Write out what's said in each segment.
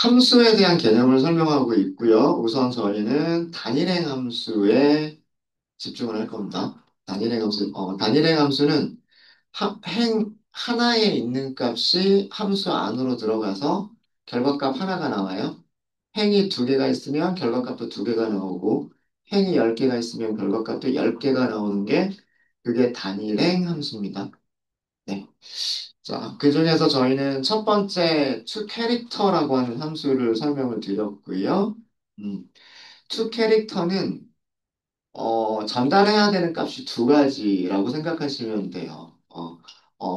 함수에 대한 개념을 설명하고 있고요. 우선 저희는 단일행 함수에 집중을 할 겁니다. 단일행 함수는 행 하나에 있는 값이 함수 안으로 들어가서 결과값 하나가 나와요. 행이 두 개가 있으면 결과값도 두 개가 나오고, 행이 10개가 있으면 결과값도 10개가 나오는 게 그게 단일행 함수입니다. 네. 자, 그 중에서 저희는 첫 번째 toCharacter라고 하는 함수를 설명을 드렸고요. 음, toCharacter는 전달해야 되는 값이 두 가지라고 생각하시면 돼요.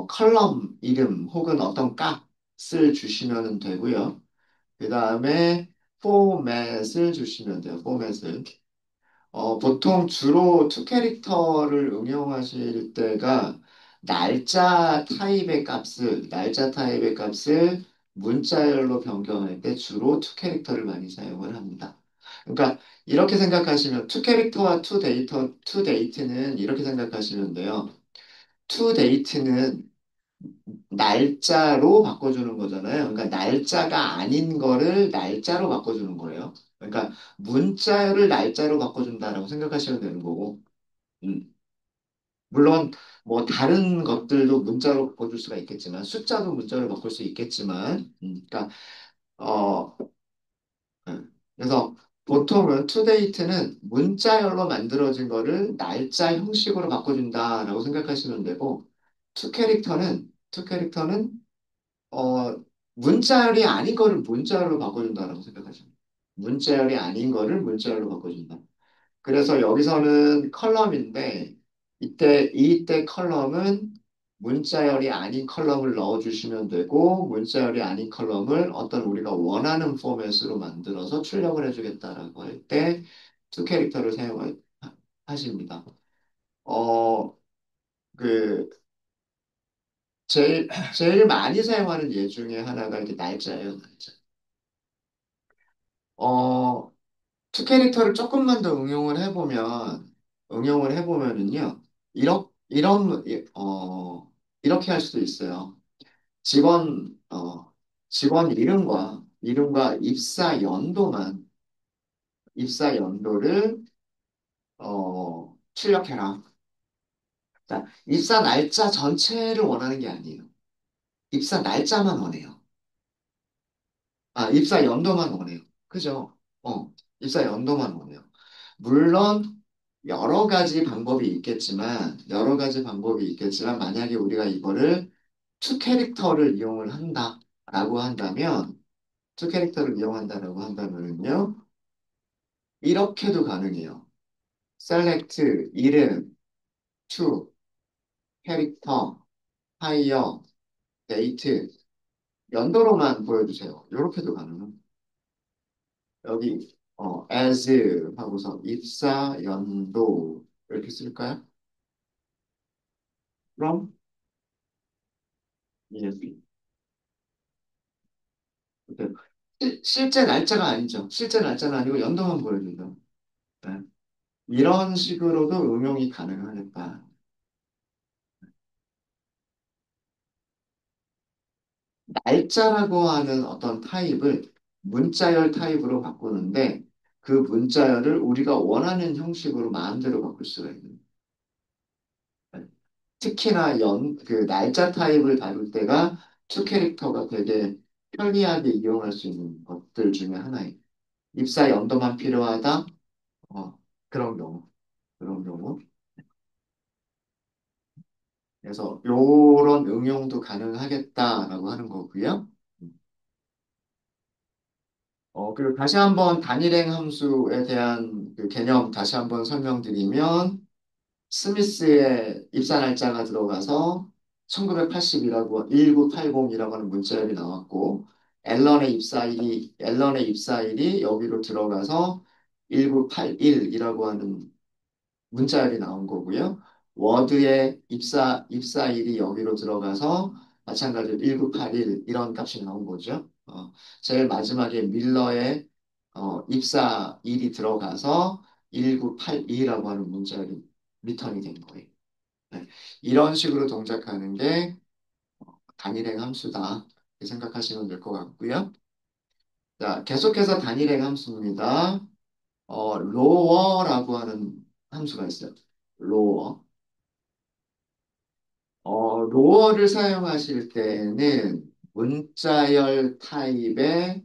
컬럼 이름 혹은 어떤 값을 주시면 되고요. 그 다음에 포맷을 주시면 돼요. 포맷을. 보통 주로 투 캐릭터를 응용하실 때가 날짜 타입의 값을 문자열로 변경할 때 주로 투 캐릭터를 많이 사용을 합니다. 그러니까 이렇게 생각하시면 투 캐릭터와 투 데이트는 이렇게 생각하시면 돼요. 투 데이트는 날짜로 바꿔주는 거잖아요. 그러니까 날짜가 아닌 거를 날짜로 바꿔주는 거예요. 그러니까 문자를 날짜로 바꿔준다라고 생각하시면 되는 거고, 음. 물론 뭐 다른 것들도 문자로 바꿔줄 수가 있겠지만, 숫자도 문자로 바꿀 수 있겠지만, 그러니까 어, 그래서 보통은 투데이트는 문자열로 만들어진 거를 날짜 형식으로 바꿔준다라고 생각하시면 되고, 투 캐릭터는 문자열이 아닌 거를 문자열로 바꿔준다라고 생각하시면 돼요. 문자열이 아닌 거를 문자열로 바꿔준다. 그래서 여기서는 컬럼인데, 이때 컬럼은 문자열이 아닌 컬럼을 넣어주시면 되고, 문자열이 아닌 컬럼을 어떤 우리가 원하는 포맷으로 만들어서 출력을 해주겠다라고 할 때, 투 캐릭터를 사용하십니다. 어, 그, 제일, 제일 많이 사용하는 예 중에 하나가 이렇게 날짜예요, 날짜. 어, 투 캐릭터를 조금만 더 응용을 해보면은요, 이렇게 할 수도 있어요. 직원 이름과 입사 연도를, 출력해라. 자, 입사 날짜 전체를 원하는 게 아니에요. 입사 날짜만 원해요. 아, 입사 연도만 원해요. 그죠? 입사 연도만 원해요. 물론 여러 가지 방법이 있겠지만, 만약에 우리가 이거를 투 캐릭터를 이용을 투 캐릭터를 이용한다라고 한다면요, 이렇게도 가능해요. select 이름, to 캐릭터, hire, date 연도로만 보여주세요. 이렇게도 가능해요. 여기 as 하고서 입사 연도 이렇게 쓸까요? 그럼 예, 네. 실제 날짜가 아니죠. 실제 날짜는 아니고 연도만 보여주죠. 네. 이런 식으로도 응용이 가능하겠다. 날짜라고 하는 어떤 타입을 문자열 타입으로 바꾸는데, 그 문자열을 우리가 원하는 형식으로 마음대로 바꿀 수가 있는. 거예요. 특히나 그 날짜 타입을 다룰 때가 투 캐릭터가 되게 편리하게 이용할 수 있는 것들 중에 하나예요. 입사 연도만 필요하다? 어, 그런 경우. 그런 경우. 그래서 요런 응용도 가능하겠다라고 하는 거고요. 그리고 다시 한번 단일행 함수에 대한 그 개념 다시 한번 설명드리면, 스미스의 입사 날짜가 들어가서 1980이라고 1980이라고 하는 문자열이 나왔고, 앨런의 입사일이 여기로 들어가서 1981이라고 하는 문자열이 나온 거고요. 워드의 입사일이 여기로 들어가서 마찬가지로 1981 이런 값이 나온 거죠. 제일 마지막에 밀러의 입사일이 들어가서 1982라고 하는 문자열이 리턴이 된 거예요. 네. 이런 식으로 동작하는 게 단일행 함수다. 이렇게 생각하시면 될 것 같고요. 자, 계속해서 단일행 함수입니다. 로어라고 하는 함수가 있어요. 로어. 로어를 사용하실 때는 문자열 타입의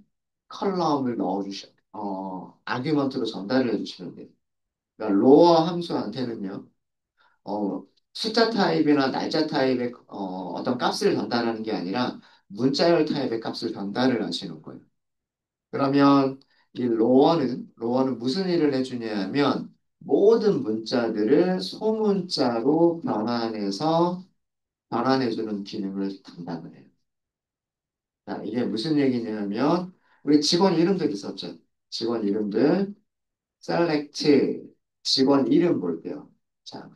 컬럼을 넣어주셔. 아규먼트로 전달을 해주시면 돼요. 그러니까 로어 함수한테는요, 숫자 타입이나 날짜 타입의 어떤 값을 전달하는 게 아니라 문자열 타입의 값을 전달을 하시는 거예요. 그러면 이 로어는 무슨 일을 해주냐 하면 모든 문자들을 소문자로 변환해주는 기능을 담당을 해요. 자, 이게 무슨 얘기냐면 우리 직원 이름들 있었죠. 직원 이름들 select 직원 이름 볼게요. 자,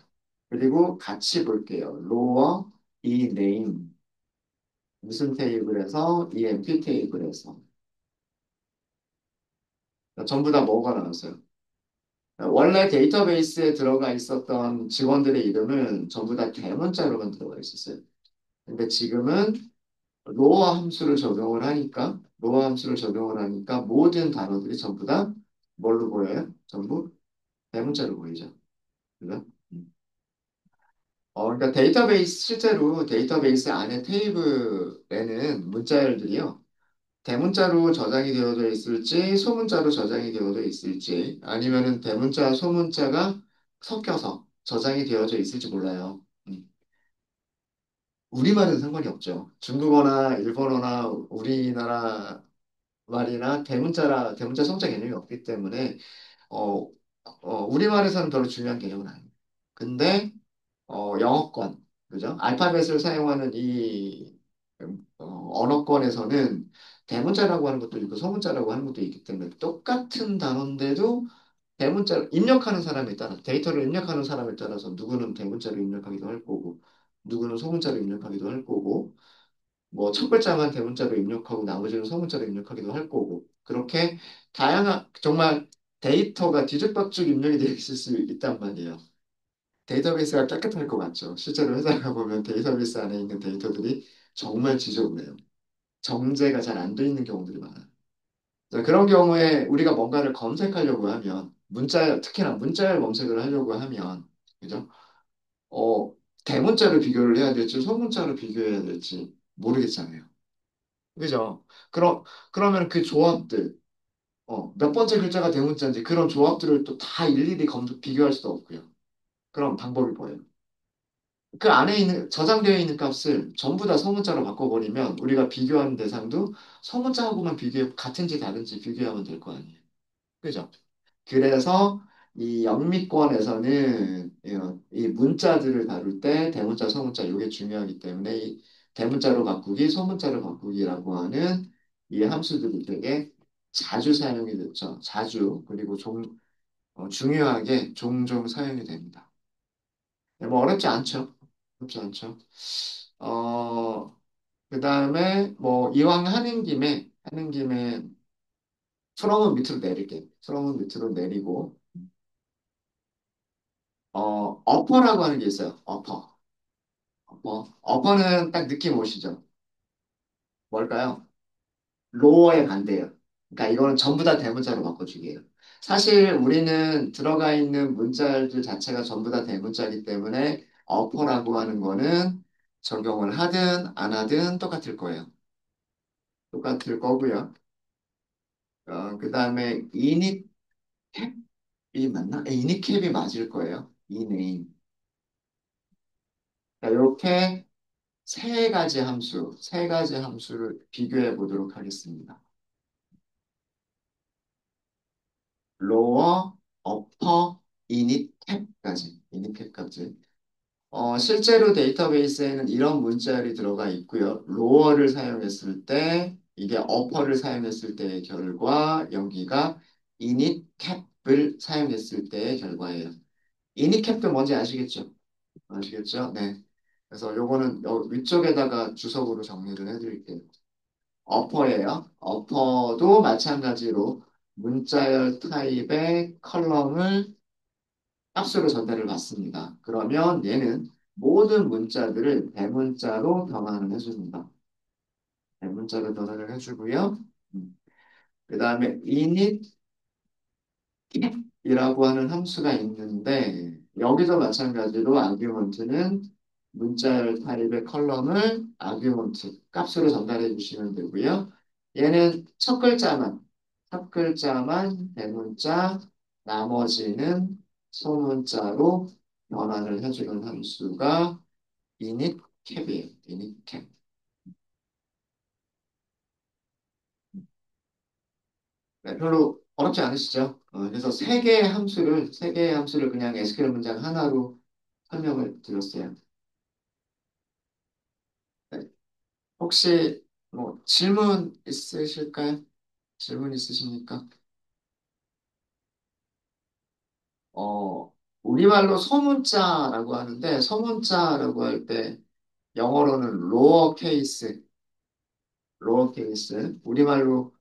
그리고 같이 볼게요. 로어 이 name 무슨 테이블에서 emp 테이블에서 전부 다 뭐가 나왔어요? 원래 데이터베이스에 들어가 있었던 직원들의 이름은 전부 다 대문자로만 들어가 있었어요. 근데 지금은 로어 함수를 적용을 하니까 모든 단어들이 전부 다 뭘로 보여요? 전부 대문자로 보이죠. 그죠? 그러니까 실제로 데이터베이스 안에 테이블에는 문자열들이요. 대문자로 저장이 되어져 있을지, 소문자로 저장이 되어져 있을지, 아니면은 대문자, 소문자가 섞여서 저장이 되어져 있을지 몰라요. 우리말은 상관이 없죠. 중국어나 일본어나 우리나라 말이나 대문자 성자 개념이 없기 때문에, 어, 우리말에서는 별로 중요한 개념은 아니에요. 근데, 영어권, 그죠? 알파벳을 사용하는 이 언어권에서는 대문자라고 하는 것도 있고 소문자라고 하는 것도 있기 때문에 똑같은 단어인데도 데이터를 입력하는 사람에 따라서 누구는 대문자로 입력하기도 할 거고, 누구는 소문자로 입력하기도 할 거고, 뭐 첫 글자만 대문자로 입력하고 나머지는 소문자로 입력하기도 할 거고, 그렇게 정말 데이터가 뒤죽박죽 입력이 되어 있을 수 있단 말이에요. 데이터베이스가 깨끗할 것 같죠. 실제로 회사에 가보면 데이터베이스 안에 있는 데이터들이 정말 지저분해요. 정제가 잘 안 돼 있는 경우들이 많아요. 자, 그런 경우에 우리가 뭔가를 검색하려고 하면, 특히나 문자열 검색을 하려고 하면, 그죠? 어, 대문자로 비교를 해야 될지, 소문자로 비교해야 될지 모르겠잖아요. 그죠? 그러면 그 조합들, 몇 번째 글자가 대문자인지 그런 조합들을 또 다 일일이 비교할 수도 없고요. 그럼 방법이 뭐예요? 그 안에 저장되어 있는 값을 전부 다 소문자로 바꿔버리면 우리가 비교하는 대상도 소문자하고만 같은지 다른지 비교하면 될 거 아니에요. 그죠? 그래서 이 영미권에서는 이 문자들을 다룰 때 대문자, 소문자 이게 중요하기 때문에 이 대문자로 바꾸기, 소문자로 바꾸기라고 하는 이 함수들이 되게 자주 사용이 됐죠. 자주 그리고 중요하게 종종 사용이 됩니다. 네, 뭐 어렵지 않죠. 어렵지 않죠. 어, 그 다음에 뭐 이왕 하는 김에 프롬은 밑으로 내릴게. 프롬은 밑으로 내리고 어퍼라고 하는 게 있어요. 어퍼는 딱 느낌 오시죠? 뭘까요? 로어의 반대예요. 그러니까 이거는 전부 다 대문자로 바꿔주기예요. 사실 우리는 들어가 있는 문자들 자체가 전부 다 대문자이기 때문에 어퍼라고 하는 거는 적용을 하든 안 하든 똑같을 거예요. 똑같을 거고요. 그 다음에 이니캡이 맞나? 이니캡이 맞을 거예요. 이네임. 이렇게 세 가지 함수를 비교해 보도록 하겠습니다. 로어, 어퍼, 이니캡까지. 실제로 데이터베이스에는 이런 문자열이 들어가 있고요. 로어를 사용했을 때, 이게 어퍼를 사용했을 때의 결과, 여기가 이니캡을 사용했을 때의 결과예요. 이니캡도 뭔지 아시겠죠? 아시겠죠? 네. 그래서 요거는 위쪽에다가 주석으로 정리를 해드릴게요. 어퍼예요. 어퍼도 마찬가지로 문자열 타입의 컬럼을 값으로 전달을 받습니다. 그러면 얘는 모든 문자들을 대문자로 변환을 해줍니다. 대문자로 변환을 해주고요. 음. 그 다음에 init 이라고 하는 함수가 있는데 여기서 마찬가지로 아규먼트는 문자열 타입의 컬럼을 아규먼트 값으로 전달해 주시면 되고요. 얘는 첫 글자만 대문자, 나머지는 소문자로 변환을 해주는 함수가 initCap이에요. initCap. 네, 별로 어렵지 않으시죠? 그래서 세 개의 함수를 그냥 SQL 문장 하나로 설명을 드렸어요. 네, 혹시 뭐 질문 있으실까요? 질문 있으십니까? 우리말로 소문자라고 하는데 소문자라고 할 때 영어로는 로어 케이스, 우리말로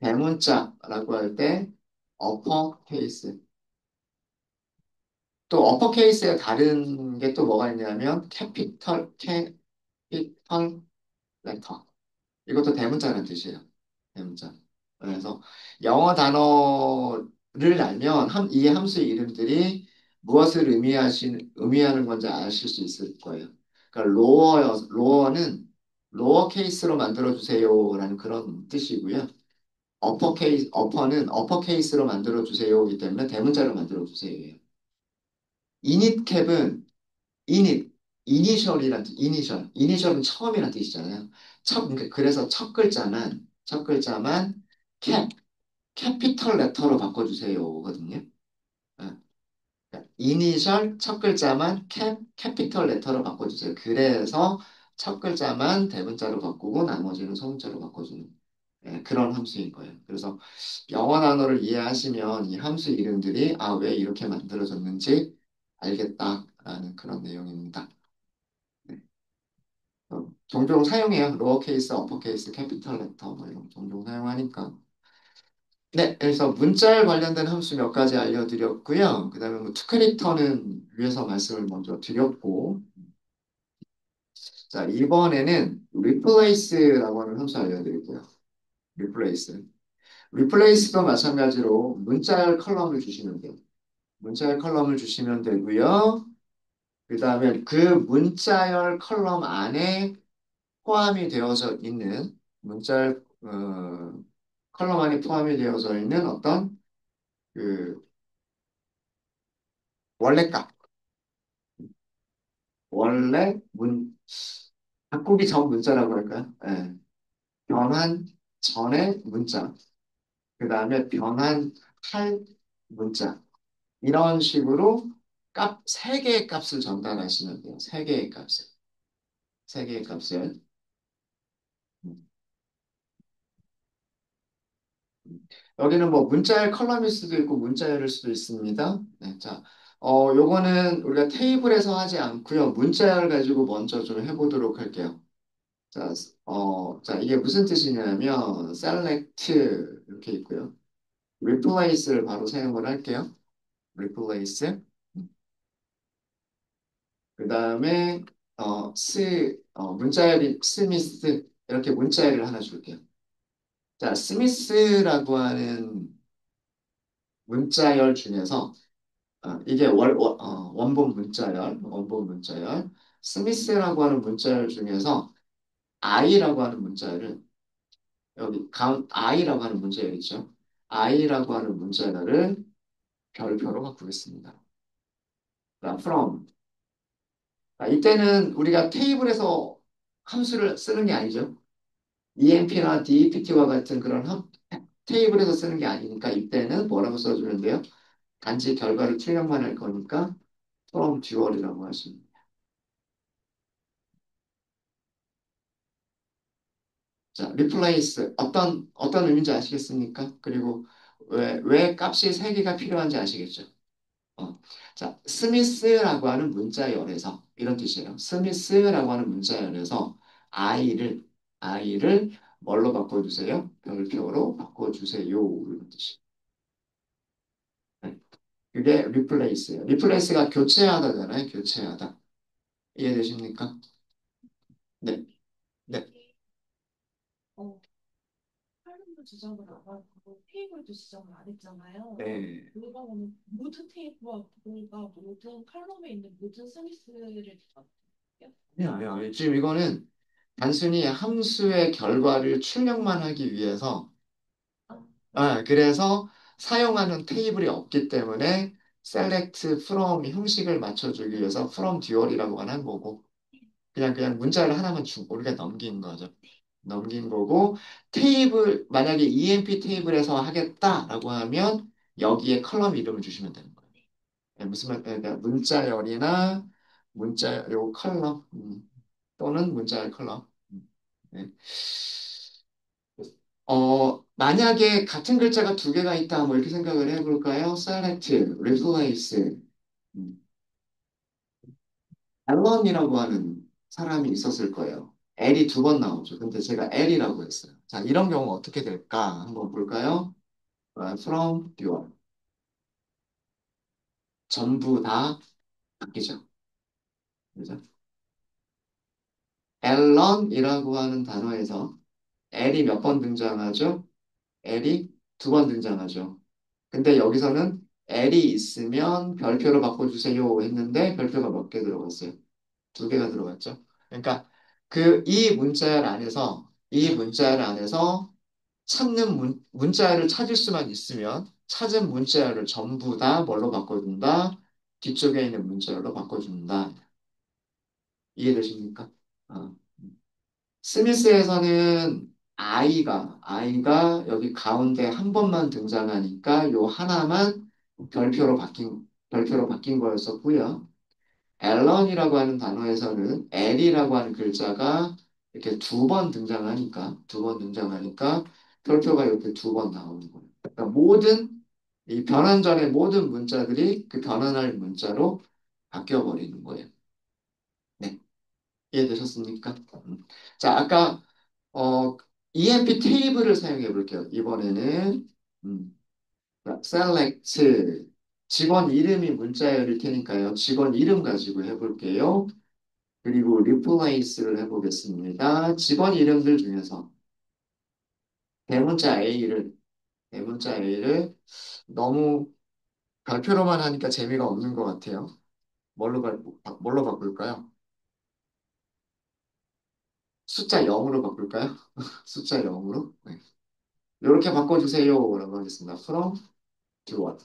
대문자라고 할 때 어퍼 케이스. 또 어퍼 케이스에 다른 게 또 뭐가 있냐면 캐피털 레터. 이것도 대문자라는 뜻이에요. 대문자. 그래서 영어 단어를 알면 이 함수의 이름들이 무엇을 의미하는 건지 아실 수 있을 거예요. 그러니까 로어는 로어 케이스로 만들어 주세요라는 그런 뜻이고요. 어퍼는 어퍼 케이스로 만들어 주세요이기 때문에 대문자로 만들어 주세요. 이닛캡은 이닛, 이니셜은 처음이라는 뜻이잖아요. 그러니까 그래서 첫 글자만 캡, 캐피털 레터로 바꿔주세요거든요. 예. 이니셜 첫 글자만 캐피털 레터로 바꿔주세요. 그래서 첫 글자만 대문자로 바꾸고 나머지는 소문자로 바꿔주는 그런 함수인 거예요. 그래서 영어 단어를 이해하시면 이 함수 이름들이 왜 이렇게 만들어졌는지 알겠다라는 그런 내용입니다. 네. 종종 사용해요. 로어케이스, 어퍼케이스, 캐피털 레터 뭐 이런 거 종종 사용하니까. 네, 그래서 문자에 관련된 함수 몇 가지 알려드렸고요. 그다음에 뭐 투캐릭터는 위에서 말씀을 먼저 드렸고, 자 이번에는 replace라고 하는 함수 알려드릴게요. replace. replace도 마찬가지로 문자열 컬럼을 주시면 돼요. 문자열 컬럼을 주시면 되고요. 그다음에 그 문자열 컬럼 안에 포함이 되어져 있는 컬럼 안에 포함이 되어져 있는 어떤 그 원래 값, 원래 바꾸기 전 문자라고 할까요? 예. 변환 전의 문자, 그 다음에 변환할 문자 이런 식으로 세 개의 값을 전달하시면 돼요. 세 개의 값을. 음. 여기는 뭐 문자열 컬럼일 수도 있고 문자열일 수도 있습니다. 네, 자, 요거는 우리가 테이블에서 하지 않고요. 문자열 가지고 먼저 좀 해보도록 할게요. 자, 이게 무슨 뜻이냐면 select 이렇게 있고요. replace를 바로 사용을 할게요. replace. 그 다음에 문자열이 스미스 이렇게 문자열을 하나 줄게요. 자, 스미스라고 하는 문자열 중에서 이게 원본 문자열. 스미스라고 하는 문자열 중에서 I라고 하는 문자열을 I라고 하는 문자열 있죠. I라고 하는 문자열을 별표로 바꾸겠습니다. 자, from. 이때는 우리가 테이블에서 함수를 쓰는 게 아니죠. EMP나 DEPT와 같은 그런 테이블에서 쓰는 게 아니니까 이때는 뭐라고 써주면 돼요? 단지 결과를 출력만 할 거니까 from 듀얼이라고 하시면 돼요. 자, replace 어떤 의미인지 아시겠습니까? 그리고 왜 값이 세 개가 필요한지 아시겠죠? 자, 스미스라고 하는 문자열에서 이런 뜻이에요. 스미스라고 하는 문자열에서 i를 뭘로 바꿔주세요? 별표로 바꿔주세요. 이런 뜻이에요. 네. 그게 replace예요. replace가 교체하다잖아요. 교체하다. 이해되십니까? 네. 네. 컬럼도 지정을 안 하고 테이블도 지정을 안 했잖아요. 네. 그러면 모든 테이블과 모든 컬럼에 있는 모든 서비스를 다 어때요? 아니요, 아니요. 지금 이거는 단순히 함수의 결과를 출력만 하기 위해서, 아, 그래서 사용하는 테이블이 없기 때문에 select from 형식을 맞춰주기 위해서 from 듀얼이라고만 한 거고, 그냥 문자를 하나만 우리가 넘긴 거죠. 넘긴 거고, 만약에 EMP 테이블에서 하겠다라고 하면 여기에 컬럼 이름을 주시면 되는 거예요. 무슨 그러니까 문자열이나 요 컬럼, 또는 문자열 컬럼. 네. 만약에 같은 글자가 두 개가 있다, 뭐 이렇게 생각을 해볼까요? select, replace. 음, 앨런이라고 하는 사람이 있었을 거예요. L이 두 번 나오죠. 근데 제가 L이라고 했어요. 자, 이런 경우 어떻게 될까? 한번 볼까요? from, your. 전부 다 바뀌죠. 그죠? 앨런이라고 하는 단어에서 L이 몇 번 등장하죠? L이 두 번 등장하죠. 근데 여기서는 L이 있으면 별표로 바꿔주세요 했는데 별표가 몇 개 들어갔어요? 두 개가 들어갔죠. 그러니까 이 문자열 안에서 찾는 문자열을 찾을 수만 있으면 찾은 문자열을 전부 다 뭘로 바꿔준다? 뒤쪽에 있는 문자열로 바꿔준다. 이해되십니까? 어. 스미스에서는 아이가 여기 가운데 한 번만 등장하니까 요 하나만 별표로 바뀐, 별표로 바뀐 거였었고요. 앨런이라고 하는 단어에서는 L이라고 하는 글자가 이렇게 두 번 등장하니까 별표가 이렇게 두 번 나오는 거예요. 그러니까 이 변환 전의 모든 문자들이 그 변환할 문자로 바뀌어 버리는 거예요. 네. 이해되셨습니까? 자, 아까 어, EMP 테이블을 사용해 볼게요. 이번에는 음, select 직원 이름이 문자열일 테니까요. 직원 이름 가지고 해볼게요. 그리고 replace를 해보겠습니다. 직원 이름들 중에서 대문자 A를 대문자 A를 너무 별표로만 하니까 재미가 없는 것 같아요. 뭘로 바꿀까요? 숫자 0으로 바꿀까요? 숫자 0으로? 네. 이렇게 바꿔주세요. 라고 하겠습니다. from to what?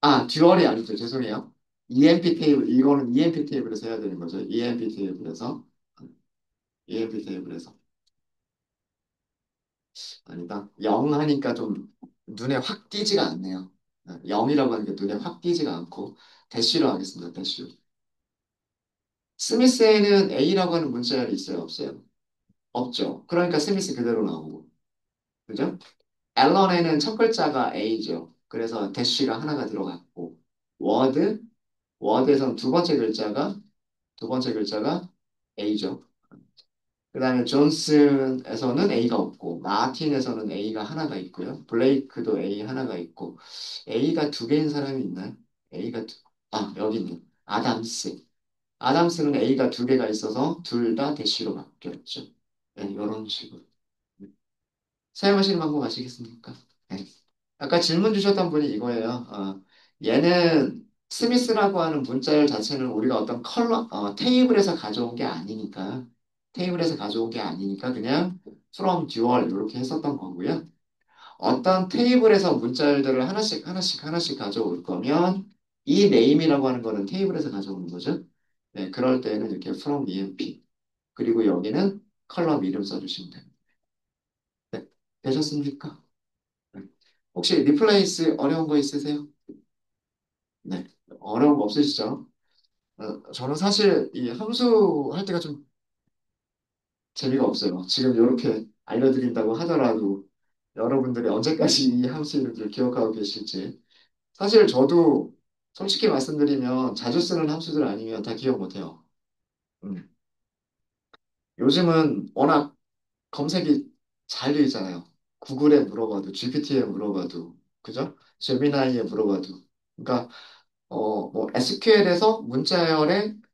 아, 듀얼이 아니죠. 죄송해요. EMP 테이블, 이거는 EMP 테이블에서 해야 되는 거죠. EMP 테이블에서. EMP 테이블에서. 아니다. 0 하니까 좀 눈에 확 띄지가 않네요. 0이라고 하는 게 눈에 확 띄지가 않고, 대쉬로 하겠습니다. 대쉬. 스미스에는 A라고 하는 문자열이 있어요? 없어요? 없죠. 그러니까 스미스 그대로 나오고. 그죠? 앨런에는 첫 글자가 A죠. 그래서 대쉬가 하나가 들어갔고, 워드, 워드에서는 두 번째 글자가 A죠. 그 다음에 존슨에서는 A가 없고, 마틴에서는 A가 하나가 있고요. 블레이크도 A 하나가 있고, A가 두 개인 사람이 있나요? A가 여기 있네. 아담스. 아담스는 A가 두 개가 있어서 둘 다 대시로 바뀌었죠. 네, 이런 식으로. 사용하시는 방법 아시겠습니까? 네. 아까 질문 주셨던 분이 이거예요. 얘는 스미스라고 하는 문자열 자체는 우리가 어떤 테이블에서 가져온 게 아니니까 그냥 from dual 이렇게 했었던 거고요. 어떤 테이블에서 문자열들을 하나씩 하나씩 하나씩 가져올 거면 이 name이라고 하는 거는 테이블에서 가져오는 거죠. 네, 그럴 때는 이렇게 from emp 그리고 여기는 컬럼 이름 써주시면 됩니다. 네, 되셨습니까? 네. 혹시 리플레이스 어려운 거 있으세요? 네, 어려운 거 없으시죠? 저는 사실 이 함수 할 때가 좀 재미가 없어요. 지금 이렇게 알려드린다고 하더라도 여러분들이 언제까지 이 함수 이름들을 기억하고 계실지. 사실 저도 솔직히 말씀드리면 자주 쓰는 함수들 아니면 다 기억 못해요. 음. 요즘은 워낙 검색이 잘 돼 있잖아요. 구글에 물어봐도, GPT에 물어봐도, 그죠? 제미나이에 물어봐도. 그러니까 뭐 SQL에서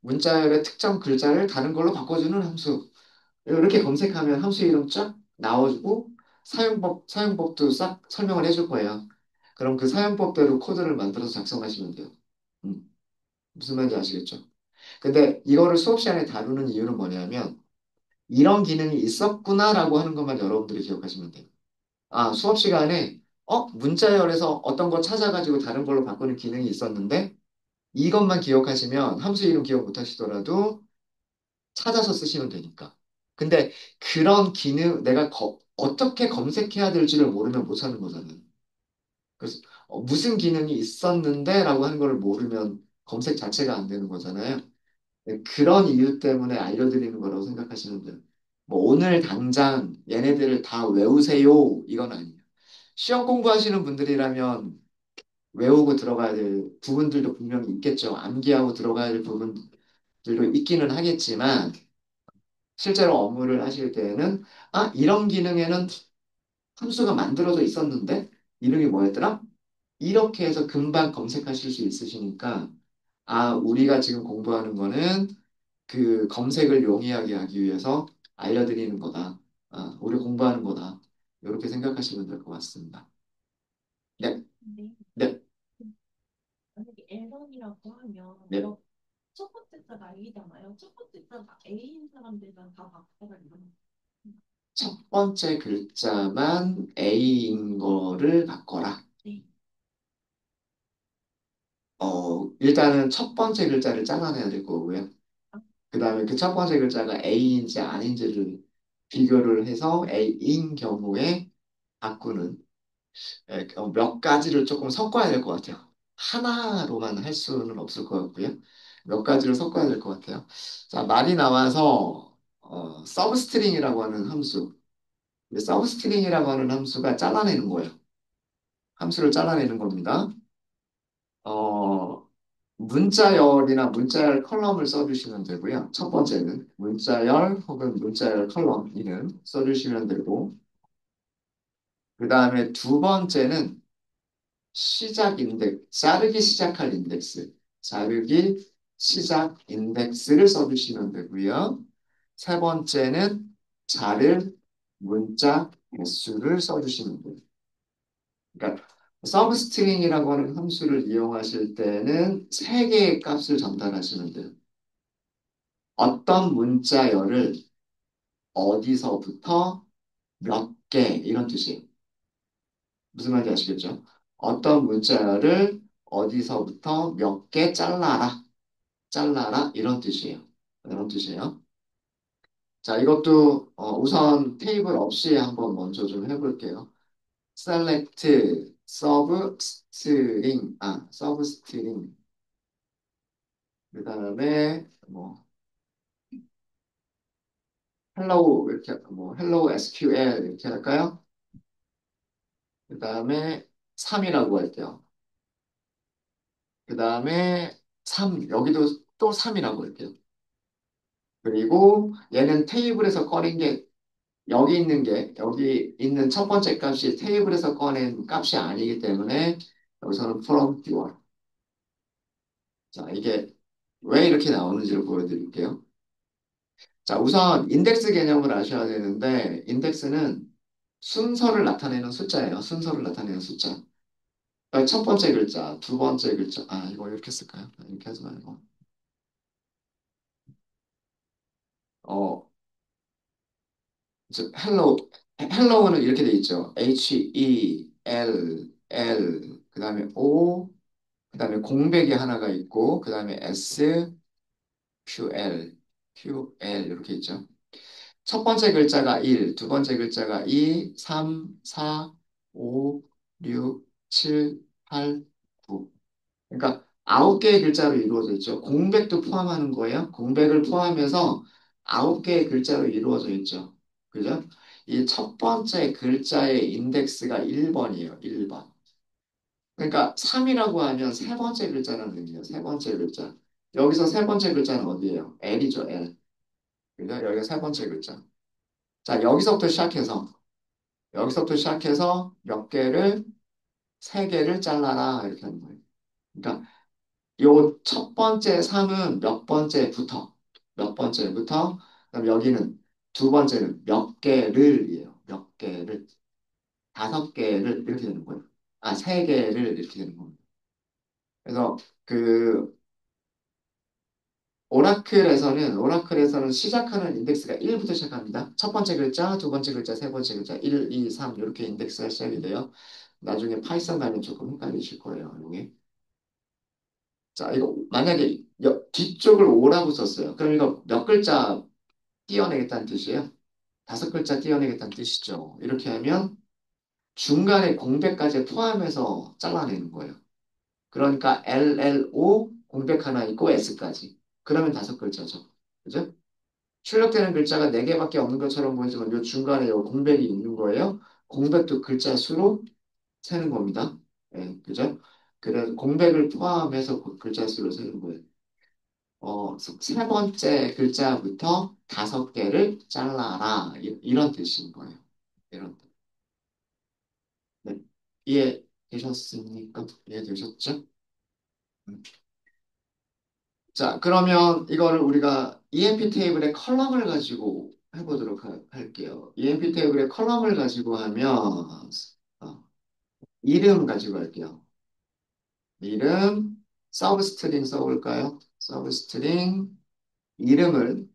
문자열의 특정 글자를 다른 걸로 바꿔주는 함수. 이렇게 검색하면 함수 이름 쫙 나와주고 사용법도 싹 설명을 해줄 거예요. 그럼 그 사용법대로 코드를 만들어서 작성하시면 돼요. 음, 무슨 말인지 아시겠죠? 근데 이거를 수업 시간에 다루는 이유는 뭐냐면 이런 기능이 있었구나라고 하는 것만 여러분들이 기억하시면 돼요. 아, 수업 시간에 문자열에서 어떤 거 찾아가지고 다른 걸로 바꾸는 기능이 있었는데 이것만 기억하시면 함수 이름 기억 못 하시더라도 찾아서 쓰시면 되니까. 근데 그런 기능, 내가 어떻게 검색해야 될지를 모르면 못 찾는 거잖아요. 그래서 무슨 기능이 있었는데 라고 하는 걸 모르면 검색 자체가 안 되는 거잖아요. 네, 그런 이유 때문에 알려드리는 거라고 생각하시면 돼요. 뭐 오늘 당장 얘네들을 다 외우세요. 이건 아니에요. 시험 공부하시는 분들이라면 외우고 들어가야 될 부분들도 분명히 있겠죠. 암기하고 들어가야 될 부분들도 있기는 하겠지만 실제로 업무를 하실 때에는 아, 이런 기능에는 함수가 만들어져 있었는데 이름이 뭐였더라? 이렇게 해서 금방 검색하실 수 있으시니까 아, 우리가 지금 공부하는 거는 그 검색을 용이하게 하기 위해서 알려드리는 거다. 아, 우리 공부하는 거다. 이렇게 생각하시면 될 것 같습니다. 네, 근데 네, 만약에 L1이라고 하면 네. 첫 번째 자가 A잖아요. 첫 번째 자가 A인 사람들은 다 박자가 이런. 첫 번째 글자만 A인 거를 바꿔라. 네. 일단은 첫 번째 글자를 잘라내야 될 거고요. 아, 그 다음에 그 첫 번째 글자가 A인지 아닌지를 비교를 해서 A인 경우에 바꾸는 몇 가지를 조금 섞어야 될 것 같아요. 하나로만 할 수는 없을 것 같고요. 몇 가지를 섞어야 될 것 같아요. 자, 말이 나와서 서브스트링이라고 하는 함수. 서브스트링이라고 하는 함수가 잘라내는 거예요. 함수를 잘라내는 겁니다. 어, 문자열이나 문자열 컬럼을 써주시면 되고요. 첫 번째는 문자열 혹은 문자열 컬럼 이름 써주시면 되고, 그 다음에 두 번째는 시작 인덱스, 자르기 시작할 인덱스, 자르기 시작 인덱스를 써주시면 되고요. 세 번째는 자를 문자 개수를 써주시면 돼요. 그러니까 서브스트링이라고 하는 함수를 이용하실 때는 세 개의 값을 전달하시면 돼요. 어떤 문자열을 어디서부터 몇 개 이런 뜻이에요. 무슨 말인지 아시겠죠? 어떤 문자열을 어디서부터 몇 개 잘라라 이런 뜻이에요. 이런 뜻이에요. 자, 이것도 우선 테이블 없이 한번 먼저 좀 해볼게요. select substring 그 다음에 뭐 hello 이렇게 뭐 hello SQL 이렇게 할까요? 그 다음에 3이라고 할게요. 그 다음에 3 여기도 또 3이라고 할게요. 그리고 얘는 테이블에서 꺼낸 게 여기 있는 첫 번째 값이 테이블에서 꺼낸 값이 아니기 때문에 여기서는 from 띄워요. 자, 이게 왜 이렇게 나오는지를 보여드릴게요. 자, 우선 인덱스 개념을 아셔야 되는데 인덱스는 순서를 나타내는 숫자예요. 순서를 나타내는 숫자. 그러니까 첫 번째 글자, 두 번째 글자. 아, 이거 이렇게 쓸까요? 이렇게 하지 말고. 어, hello, hello는 이렇게 돼 있죠. 그다음에 O, 그다음에 공백이 하나가 있고, 그다음에 QL 이렇게 있죠. 첫 번째 글자가 1, 두 번째 글자가 2, 3, 4, 5, 6, 7, 8, 9. 그러니까 9개의 글자로 이루어져 있죠. 공백도 포함하는 거예요. 공백을 포함해서 9개의 글자로 이루어져 있죠. 그죠? 이 첫 번째 글자의 인덱스가 1번이에요. 1번. 그러니까 3이라고 하면 세 번째 글자라는 의미예요. 세 번째 글자. 여기서 세 번째 글자는 어디예요? L이죠, L. 그죠? 여기가 세 번째 글자. 자, 여기서부터 시작해서 몇 개를, 세 개를 잘라라. 이렇게 하는 거예요. 그러니까 요 첫 번째 3은 몇 번째부터, 그다음 여기는 두 번째는 몇 개를이에요. 몇 개를, 다섯 개를 이렇게 되는 거예요. 아, 세 개를 이렇게 되는 겁니다. 그래서 그 오라클에서는 시작하는 인덱스가 1부터 시작합니다. 첫 번째 글자, 두 번째 글자, 세 번째 글자, 1, 2, 3 이렇게 인덱스가 시작이 돼요. 나중에 파이썬 가면 조금 헷갈리실 거예요. 이게. 자, 이거 만약에 뒤쪽을 오라고 썼어요. 그럼 이거 몇 글자 띄어내겠다는 뜻이에요. 다섯 글자 띄어내겠다는 뜻이죠. 이렇게 하면 중간에 공백까지 포함해서 잘라내는 거예요. 그러니까 LLO 공백 하나 있고 S까지. 그러면 다섯 글자죠. 그죠? 출력되는 글자가 네 개밖에 없는 것처럼 보이지만 이 중간에 이 공백이 있는 거예요. 공백도 글자 수로 세는 겁니다. 예, 그죠? 그래서 공백을 포함해서 그 글자 수로 세는 거예요. 세 번째 글자부터 다섯 개를 잘라라. 이런 뜻인 거예요. 이런 뜻. 네. 이해되셨습니까? 이해되셨죠? 음. 자, 그러면 이거를 우리가 EMP 테이블의 컬럼을 가지고 해보도록 할게요. EMP 테이블의 컬럼을 가지고 하면 어, 이름 가지고 할게요. 이름, 서브스트링 써볼까요? 서브스트링, 이름을,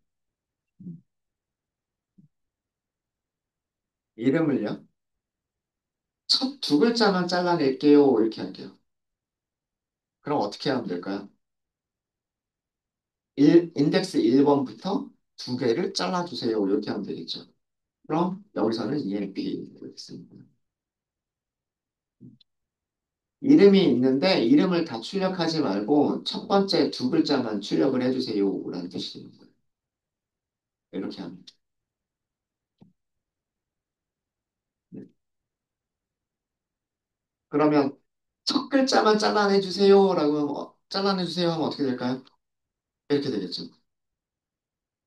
이름을요. 첫 두 글자만 잘라낼게요. 이렇게 할게요. 그럼 어떻게 하면 될까요? 인덱스 1번부터 두 개를 잘라주세요. 이렇게 하면 되겠죠. 그럼 여기서는 EMP 이렇게 씁니다. 이름이 있는데 이름을 다 출력하지 말고 첫 번째 두 글자만 출력을 해주세요. 라는 뜻이 되는 거예요. 이렇게 합니다. 네. 그러면 첫 글자만 잘라내주세요. 라고 하면, 잘라내주세요 하면 어떻게 될까요? 이렇게 되겠죠.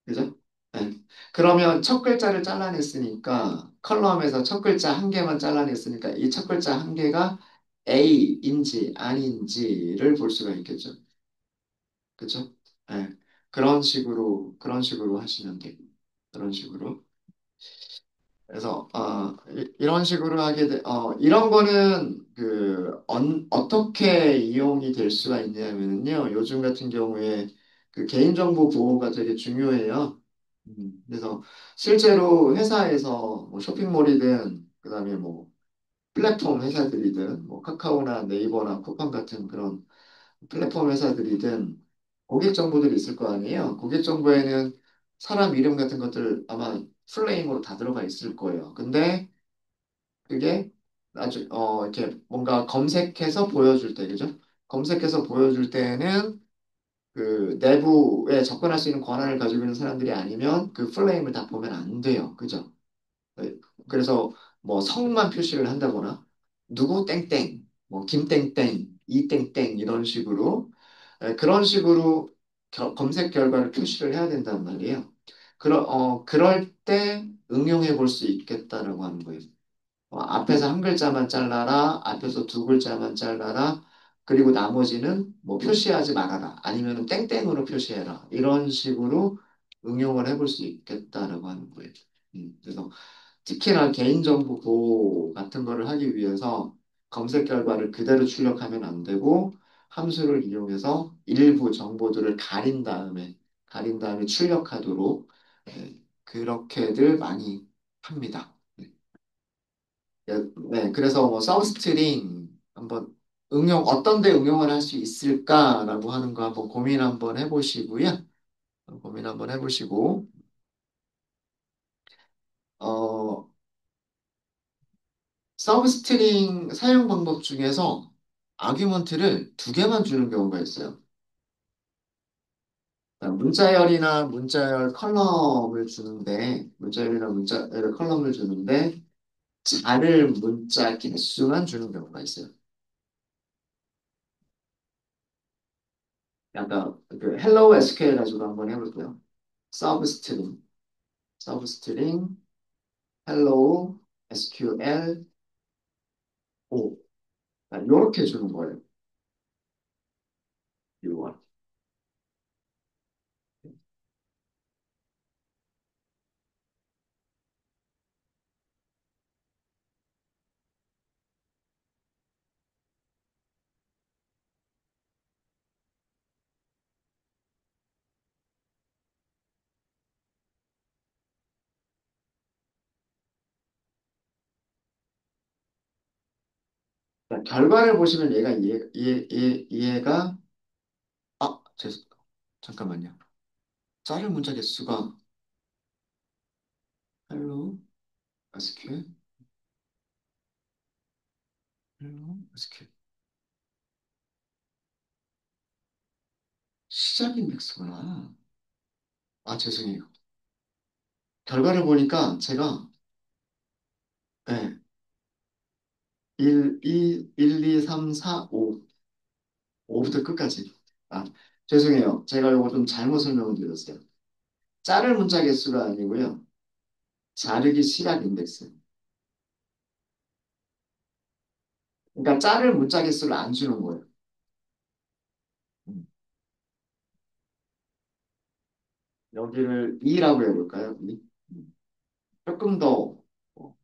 그죠? 네. 그러면 첫 글자를 잘라냈으니까 컬럼에서 첫 글자 한 개만 잘라냈으니까 이 첫 글자 한 개가 A인지 아닌지를 볼 수가 있겠죠. 그죠? 네. 그런 식으로 하시면 돼요. 그런 식으로. 그래서 이런 식으로 이런 거는 어떻게 이용이 될 수가 있냐면요. 요즘 같은 경우에 그 개인정보 보호가 되게 중요해요. 그래서 실제로 회사에서 뭐 쇼핑몰이든 그다음에 뭐 플랫폼 회사들이든 뭐 카카오나 네이버나 쿠팡 같은 그런 플랫폼 회사들이든 고객 정보들이 있을 거 아니에요. 고객 정보에는 사람 이름 같은 것들 아마 풀네임으로 다 들어가 있을 거예요. 근데 그게 이렇게 뭔가 검색해서 보여줄 때, 그죠? 검색해서 보여줄 때는 그 내부에 접근할 수 있는 권한을 가지고 있는 사람들이 아니면 그 풀네임을 다 보면 안 돼요. 그죠? 네. 그래서 뭐 성만 표시를 한다거나 누구 땡땡, 뭐 김땡땡, 이땡땡 이런 식으로 그런 식으로 검색 결과를 표시를 해야 된단 말이에요. 그럴 때 응용해 볼 수 있겠다라고 하는 거예요. 앞에서 한 글자만 잘라라, 앞에서 두 글자만 잘라라, 그리고 나머지는 뭐 표시하지 말아라, 아니면 땡땡으로 표시해라. 이런 식으로 응용을 해볼 수 있겠다라고 하는 거예요. 그래서 특히나 개인정보 보호 같은 거를 하기 위해서 검색 결과를 그대로 출력하면 안 되고 함수를 이용해서 일부 정보들을 가린 다음에 출력하도록 그렇게들 많이 합니다. 네, 그래서 뭐 서브스트링 한번 어떤 데 응용을 할 수 있을까라고 하는 거 한번 고민 한번 해보시고요. 고민 한번 해보시고 어, 서브스트링 사용 방법 중에서 아규먼트를 두 개만 주는 경우가 있어요. 문자열이나 문자열 컬럼을 주는데, 문자열이나 문자열 컬럼을 주는데, 자를 문자 개수만 주는 경우가 있어요. 약간 그 헬로 SQL 가지고 한번 해볼게요. 서브스트링, 서브스트링, 헬로 SQL, 오. 이렇게 주는 거예요. 6월. 자, 결과를 보시면 얘가 이해가, 잠깐만요. 짤의 문자 개수가 hello, SQL, hello, SQL. 시작 인덱스구나. 죄송해요. 결과를 보니까 제가, 네, 1, 2, 3, 4, 5, 5부터 끝까지. 아, 죄송해요. 제가 이거 좀 잘못 설명을 드렸어요. 자를 문자 개수가 아니고요. 자르기 시작 인덱스. 그러니까 자를 문자 개수를 안 주는 거예요. 음, 여기를 2라고 해볼까요? 2? 조금 더, 어,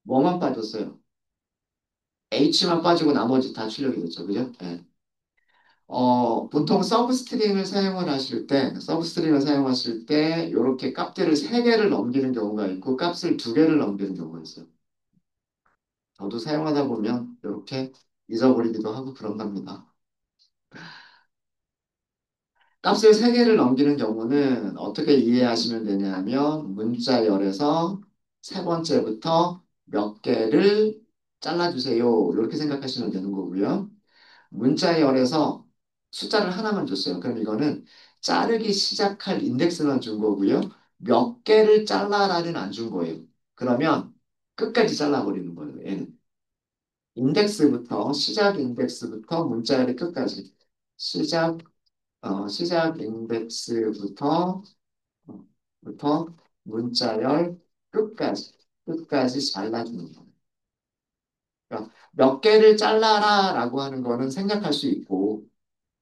뭐만 빠졌어요? H만 빠지고 나머지 다 출력이 됐죠. 그죠? 네. 보통 서브스트링을 사용하실 때, 이렇게 값들을 3개를 넘기는 경우가 있고, 값을 2개를 넘기는 경우가 있어요. 저도 사용하다 보면, 이렇게 잊어버리기도 하고 그런답니다. 값을 3개를 넘기는 경우는 어떻게 이해하시면 되냐면, 문자열에서 세 번째부터 몇 개를 잘라주세요. 이렇게 생각하시면 되는 거고요. 문자의 열에서 숫자를 하나만 줬어요. 그럼 이거는 자르기 시작할 인덱스만 준 거고요. 몇 개를 잘라라는 안 준 거예요. 그러면 끝까지 잘라버리는 거예요. 얘는. 시작 인덱스부터 문자열의 끝까지. 시작, 시작 인덱스부터, 부터 문자열 끝까지 잘라주는 거예요. 그러니까 몇 개를 잘라라라고 하는 거는 생략할 수 있고,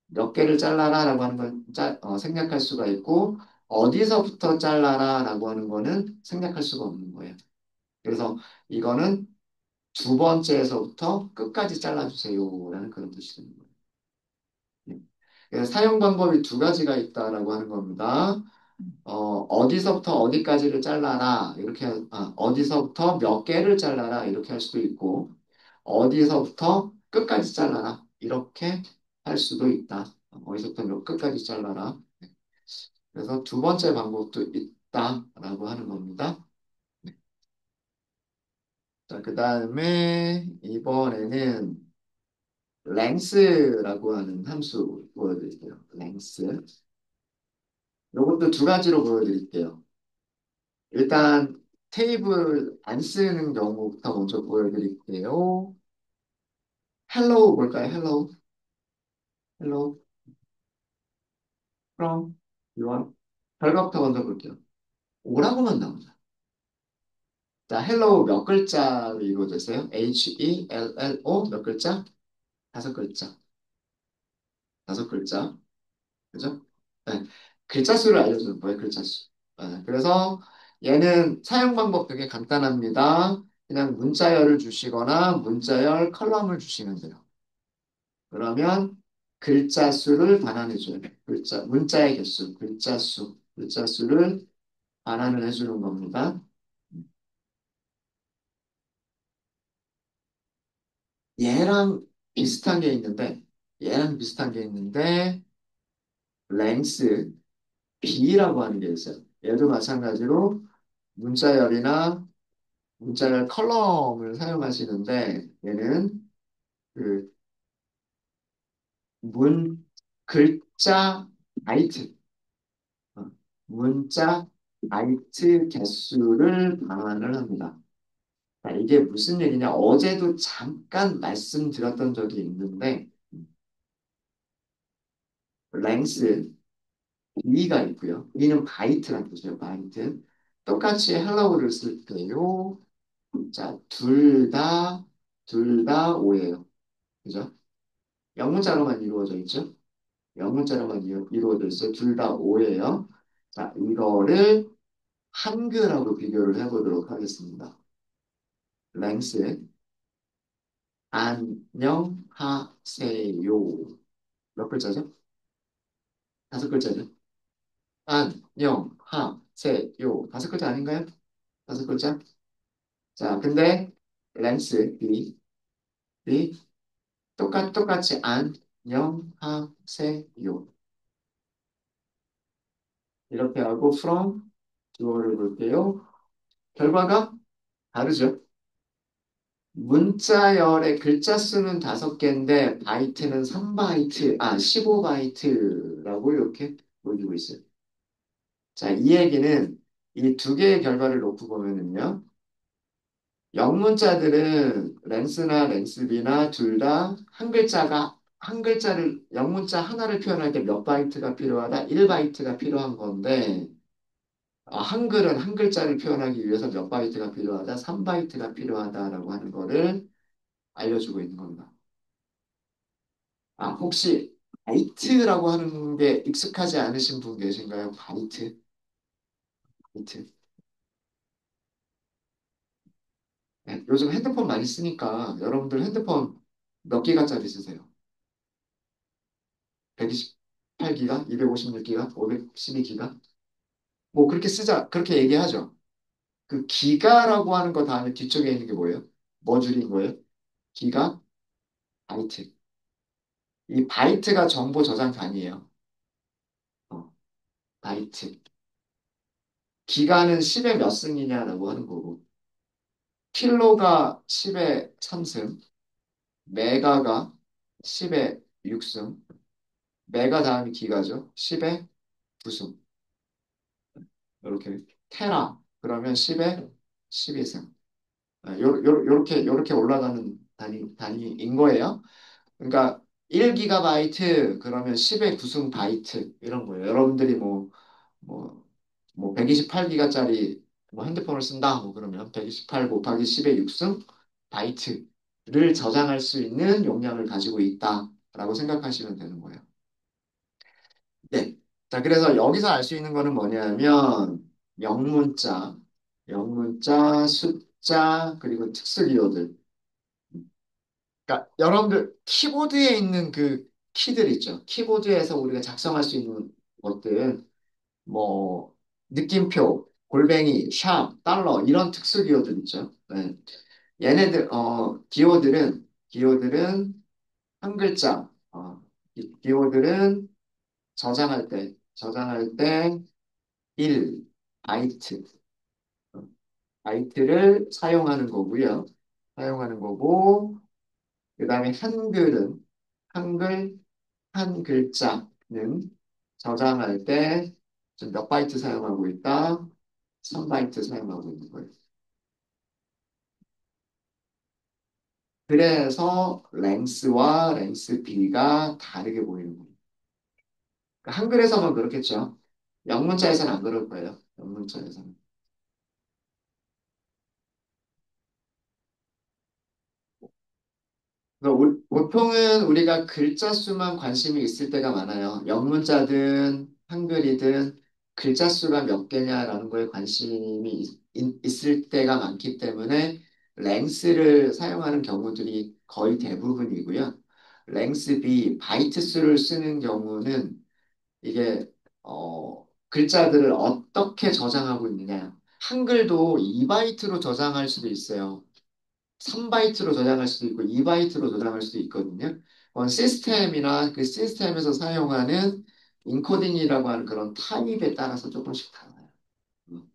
몇 개를 잘라라라고 하는 건 생략할 수가 있고 어디서부터 잘라라라고 하는 거는 생략할 수가 없는 거예요. 그래서 이거는 두 번째에서부터 끝까지 잘라주세요라는 그런 뜻이 되는 거예요. 네. 그래서 사용 방법이 두 가지가 있다라고 하는 겁니다. 어디서부터 어디까지를 잘라라 이렇게 어디서부터 몇 개를 잘라라 이렇게 할 수도 있고 어디서부터 끝까지 잘라라 이렇게 할 수도 있다. 어디서부터 몇 끝까지 잘라라. 그래서 두 번째 방법도 있다라고 하는 겁니다. 자, 그 다음에 이번에는 length라고 하는 함수 보여드릴게요. length. 이것도 두 가지로 보여드릴게요. 일단 테이블 안 쓰는 경우부터 먼저 보여드릴게요. hello 볼까요? hello, hello, from, you 결과부터 먼저 볼게요. 오라고만 나옵니다. 자, hello 몇 글자로 이루어졌어요? Hello 몇 글자? 5글자. 5글자. 그죠? 네. 글자 수를 알려주는 거예요, 글자 수. 그래서 얘는 사용 방법 되게 간단합니다. 그냥 문자열을 주시거나 문자열 컬럼을 주시면 돼요. 그러면 글자 수를 반환해 줘요. 문자의 개수, 글자 수를 반환을 해주는 겁니다. 얘랑 비슷한 게 있는데, 얘랑 비슷한 게 있는데, length, B라고 하는 게 있어요. 얘도 마찬가지로 문자열이나 문자열 컬럼을 사용하시는데, 얘는 그 글자 바이트, 어, 문자 바이트 개수를 반환을 합니다. 자, 이게 무슨 얘기냐? 어제도 잠깐 말씀드렸던 적이 있는데, length, B가 있고요. B는 바이트라는 뜻이에요. 바이트. 똑같이 hello를 쓸 때요. 자, 둘 다 5예요. 그죠? 영문자로만 이루어져 있죠? 영문자로만 이루어져 있어요. 둘 다 오예요. 자, 이거를 한글하고 비교를 해보도록 하겠습니다. 랭스, 안녕하세요. 몇 글자죠? 다섯 글자죠. 안녕하세요. 다섯 글자 아닌가요? 다섯 글자? 자, 근데 랭스, 비 똑같이 안녕하세요. 이렇게 하고 from 주어를 볼게요. 결과가 다르죠. 문자열의 글자 수는 다섯 개인데 바이트는 3바이트, 15바이트라고 이렇게 보여주고 있어요. 자, 이 얘기는 이 두 개의 결과를 놓고 보면은요. 영문자들은 랭스나 랭스비나 둘 다 한 글자를 영문자 하나를 표현할 때 몇 바이트가 필요하다? 1바이트가 필요한 건데 한글은 한 글자를 표현하기 위해서 몇 바이트가 필요하다? 3바이트가 필요하다라고 하는 거를 알려주고 있는 겁니다. 혹시 바이트라고 하는 게 익숙하지 않으신 분 계신가요? 바이트? 바이트. 네, 요즘 핸드폰 많이 쓰니까 여러분들 핸드폰 몇 기가짜리 쓰세요? 128기가? 256기가? 512기가? 뭐 그렇게 쓰자, 그렇게 얘기하죠. 그 기가라고 하는 거 다음에 뒤쪽에 있는 게 뭐예요? 뭐 줄인 거예요? 기가? 바이트. 이 바이트가 정보 저장 단위예요. 어, 바이트. 기가는 10의 몇 승이냐라고 하는 거고, 킬로가 10의 3승, 메가가 10의 6승, 메가 다음이 기가죠. 10의 9승. 이렇게 테라 그러면 10의 12승. 요렇게 올라가는 단위인 거예요. 그러니까 1기가바이트 그러면 10의 9승 바이트 이런 거예요. 여러분들이 뭐, 128기가짜리 뭐 핸드폰을 쓴다 뭐 그러면 128 곱하기 10의 6승 바이트를 저장할 수 있는 용량을 가지고 있다라고 생각하시면 되는 거예요. 네. 자, 그래서 여기서 알 수 있는 거는 뭐냐면 영문자, 숫자, 그리고 특수 기호들. 그러니까 여러분들 키보드에 있는 그 키들 있죠. 키보드에서 우리가 작성할 수 있는 것들, 뭐 느낌표, 골뱅이, 샵, 달러 이런 특수 기호들 있죠. 네. 얘네들 기호들은 한 글자, 기호들은 저장할 때 1, 바이트, 바이트를 사용하는 거고요. 사용하는 거고, 그 다음에 한글, 한 글자는 저장할 때 지금 몇 바이트 사용하고 있다? 3바이트 사용하고 있는 거예요. 그래서 랭스와 랭스 B가 다르게 보이는 거예요. 그러니까 한글에서만 그렇겠죠. 영문자에서는 안 그럴 거예요. 영문자에서는. 보통은 우리가 글자 수만 관심이 있을 때가 많아요. 영문자든 한글이든 글자 수가 몇 개냐라는 거에 관심이 있을 때가 많기 때문에 랭스를 사용하는 경우들이 거의 대부분이고요. 랭스 B, 바이트 수를 쓰는 경우는 이게 글자들을 어떻게 저장하고 있느냐. 한글도 2바이트로 저장할 수도 있어요. 3바이트로 저장할 수도 있고 2바이트로 저장할 수도 있거든요. 시스템이나 그 시스템에서 사용하는 인코딩이라고 하는 그런 타입에 따라서 조금씩 달라요. 음.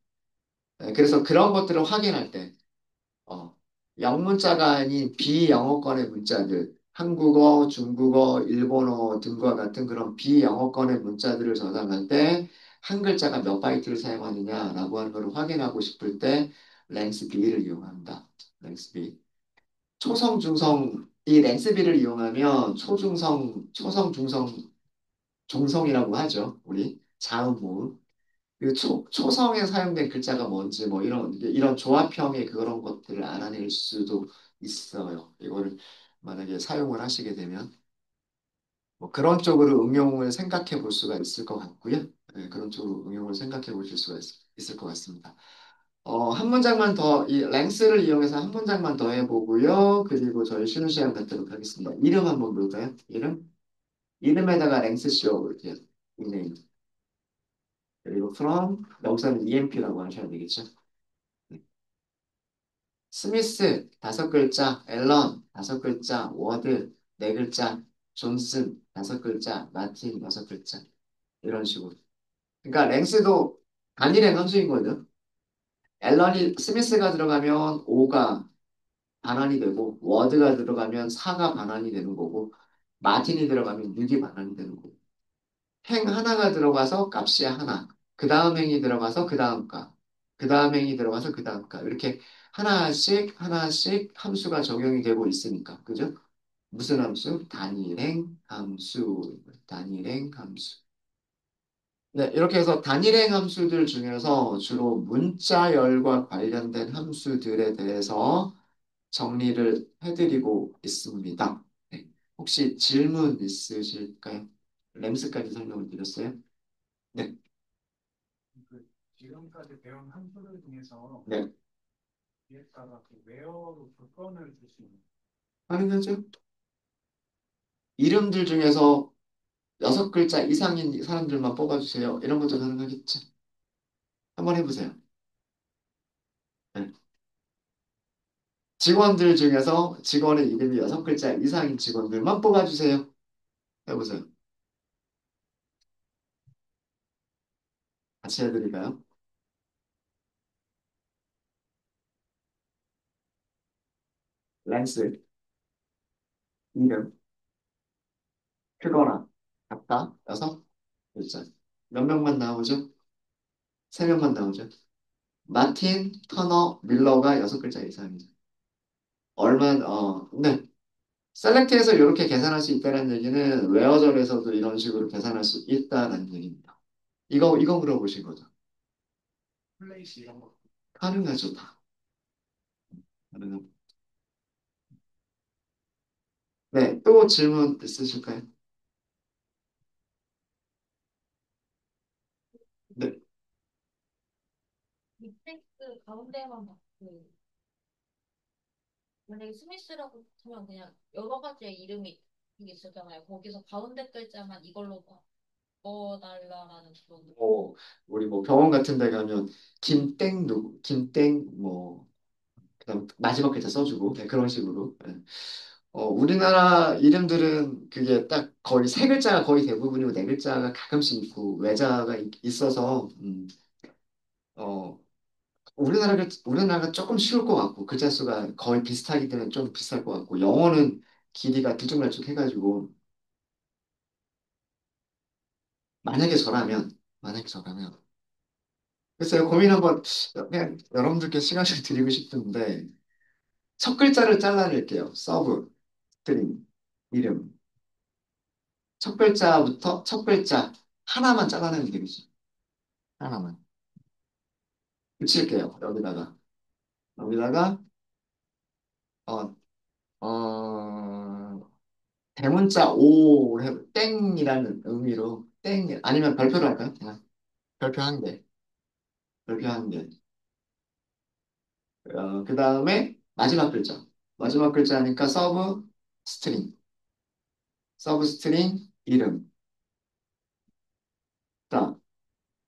네, 그래서 그런 것들을 확인할 때 어, 영문자가 아닌 비영어권의 문자들, 한국어, 중국어, 일본어 등과 같은 그런 비영어권의 문자들을 저장할 때 한 글자가 몇 바이트를 사용하느냐라고 하는 것을 확인하고 싶을 때 랭스 B를 이용합니다. 랭스 B. 초성, 중성, 이 랭스비를 이용하면 초성, 중성, 종성이라고 하죠. 우리 자음, 모음. 그 초성에 사용된 글자가 뭔지 뭐 이런 조합형의 그런 것들을 알아낼 수도 있어요. 이거를 만약에 사용을 하시게 되면. 뭐 그런 쪽으로 응용을 생각해 볼 수가 있을 것 같고요. 네, 그런 쪽으로 응용을 생각해 보실 수가 있을 것 같습니다. 한 문장만 더, 이 랭스를 이용해서 한 문장만 더 해보고요. 그리고 저희 쉬는 시간 갖도록 하겠습니다. 이름 한번 볼까요? 이름? 이름에다가 랭스쇼 이렇게 닉네임. 그리고 from, 여기서는 EMP라고 하셔야 되겠죠. 네. 스미스 다섯 글자, 앨런 다섯 글자, 워드 네 글자, 존슨 다섯 글자, 마틴 여섯 글자. 이런 식으로. 그러니까 랭스도 단일의 함수인 거죠. 앨런이 스미스가 들어가면 5가 반환이 되고 워드가 들어가면 4가 반환이 되는 거고 마틴이 들어가면 6이 반환이 되는 거고 행 하나가 들어가서 값이 하나 그 다음 행이 들어가서 그 다음 값 그 다음 행이 들어가서 그 다음 값 이렇게 하나씩 하나씩 함수가 적용이 되고 있으니까 그죠? 무슨 함수? 단일행 함수 단일행 함수 네, 이렇게 해서 단일행 함수들 중에서 주로 문자열과 관련된 함수들에 대해서 정리를 해드리고 있습니다. 네, 혹시 질문 있으실까요? 램스까지 설명을 드렸어요? 네, 그 지금까지 배운 함수들 중에서 네, 뒤에다가 그 웨어로 조건을 줄 수 있는 가능하죠? 이름들 중에서 6글자 이상인 사람들만 뽑아주세요. 이런 것도 가능하겠죠? 한번 해보세요. 네. 직원들 중에서 직원의 이름이 6글자 이상인 직원들만 뽑아주세요. 해보세요. 같이 해드릴까요? 랜스, 이름, 크거나, 같다, 6글자. 몇 명만 나오죠? 3명만 나오죠? 마틴, 터너, 밀러가 6글자 이상이죠. 네. 셀렉트에서 이렇게 계산할 수 있다는 얘기는 웨어절에서도 이런 식으로 계산할 수 있다는 얘기입니다. 이거 물어보신 거죠. 플레이시 이런 거. 가능하죠, 다. 가능합니다. 네, 또 질문 있으실까요? 네. 밑에 그 가운데만 막 만약에 스미스라고 하면 그냥 여러 가지의 이름이 있었잖아요. 거기서 가운데 글자만 이걸로 바꿔달라라는 그런 거. 우리 뭐 병원 같은 데 가면 김땡 그다음 마지막 글자 써주고 네, 그런 식으로. 네. 우리나라 이름들은 그게 딱 거의 세 글자가 거의 대부분이고 네 글자가 가끔씩 있고 외자가 있어서 어, 우리나라가 조금 쉬울 것 같고 글자 수가 거의 비슷하기 때문에 좀 비쌀 것 같고 영어는 길이가 들쭉날쭉 해가지고 만약에 저라면 글쎄요 고민 한번 그냥 여러분들께 시간을 드리고 싶은데 첫 글자를 잘라낼게요. 서브, 스트링, 이름. 첫 글자부터 첫 글자 하나만 잘라내면 되겠죠. 하나만. 붙일게요. 여기다가 어, 대문자 오 땡이라는 의미로 땡 아니면 별표로 할까요? 그냥 별표 한 개. 별표 한 개. 그 다음에 마지막 글자. 마지막 글자니까 서브 스트링 이름. 자,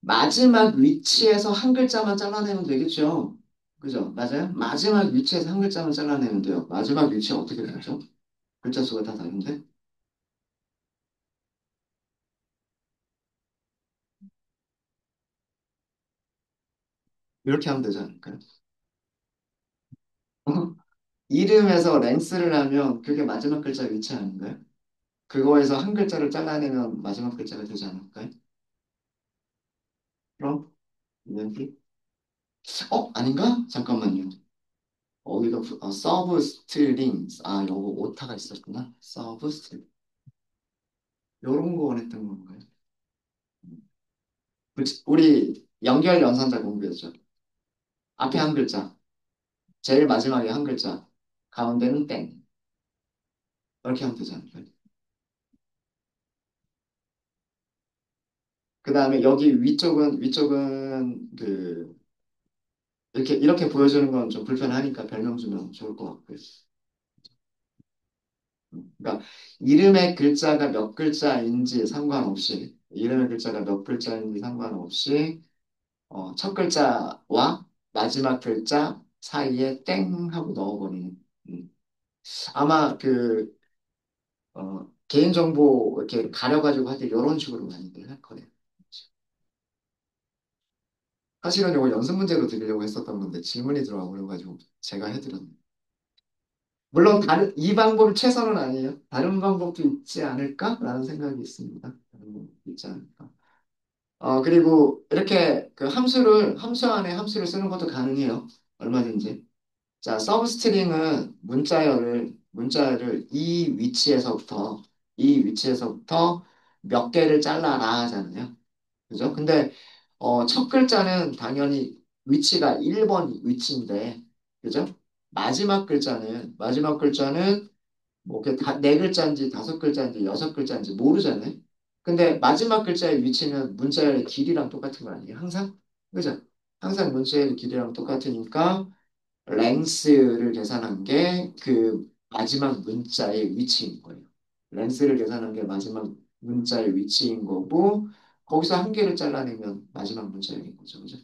마지막 위치에서 한 글자만 잘라내면 되겠죠. 그죠? 맞아요? 마지막 위치에서 한 글자만 잘라내면 돼요. 마지막 위치 어떻게 되죠? 글자 수가 다 다른데? 이렇게 하면 되지 않을까요? 이름에서 랭스를 하면 그게 마지막 글자 위치 아닌가요? 그거에서 한 글자를 잘라내면 마지막 글자가 되지 않을까요? 그럼 EMP? 아닌가? 잠깐만요. 서브 스트링. 요거 오타가 있었구나. 서브 스트링. 요런 거 원했던 건가요? 그치? 우리 연결 연산자 공부했죠. 앞에 한 글자, 제일 마지막에 한 글자, 가운데는 땡. 이렇게 하면 되지 않을까요? 그 다음에 여기 위쪽은 이렇게 보여주는 건 좀 불편하니까 별명 주면 좋을 것 같고요. 그러니까 이름의 글자가 몇 글자인지 상관없이 이름의 글자가 몇 글자인지 상관없이 첫 글자와 마지막 글자 사이에 땡 하고 넣어버리는. 음. 아마 개인정보 이렇게 가려가지고 할 때 이런 식으로 많이들 할 거예요. 사실은 이거 연습 문제로 드리려고 했었던 건데 질문이 들어와 버려가지고 제가 해드렸네요. 물론 이 방법이 최선은 아니에요. 다른 방법도 있지 않을까라는 생각이 있습니다. 다른 방법도 있지 않을까. 그리고 이렇게 함수 안에 함수를 쓰는 것도 가능해요. 얼마든지. 자, 서브스트링은 문자열을 이 위치에서부터 몇 개를 잘라라 하잖아요. 그죠? 근데, 첫 글자는 당연히 위치가 1번 위치인데, 그죠? 마지막 글자는 뭐, 네 글자인지 다섯 글자인지 여섯 글자인지 모르잖아요. 근데 마지막 글자의 위치는 문자열의 길이랑 똑같은 거 아니에요? 항상? 그죠? 항상 문자열의 길이랑 똑같으니까 랭스를 계산한 게 그 마지막 문자의 위치인 거예요. 랭스를 계산한 게 마지막 문자의 위치인 거고, 거기서 한 개를 잘라내면 마지막 문자열인 거죠. 그죠?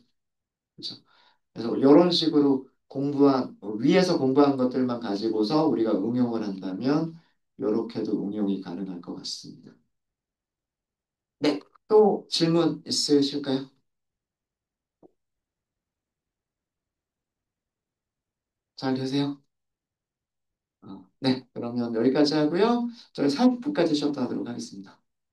그죠? 그래서 이런 식으로 위에서 공부한 것들만 가지고서 우리가 응용을 한다면, 이렇게도 응용이 가능할 것 같습니다. 네, 또 질문 있으실까요? 잘 계세요? 네, 그러면 여기까지 하고요. 저희 30분까지 쉬었다 하도록 하겠습니다.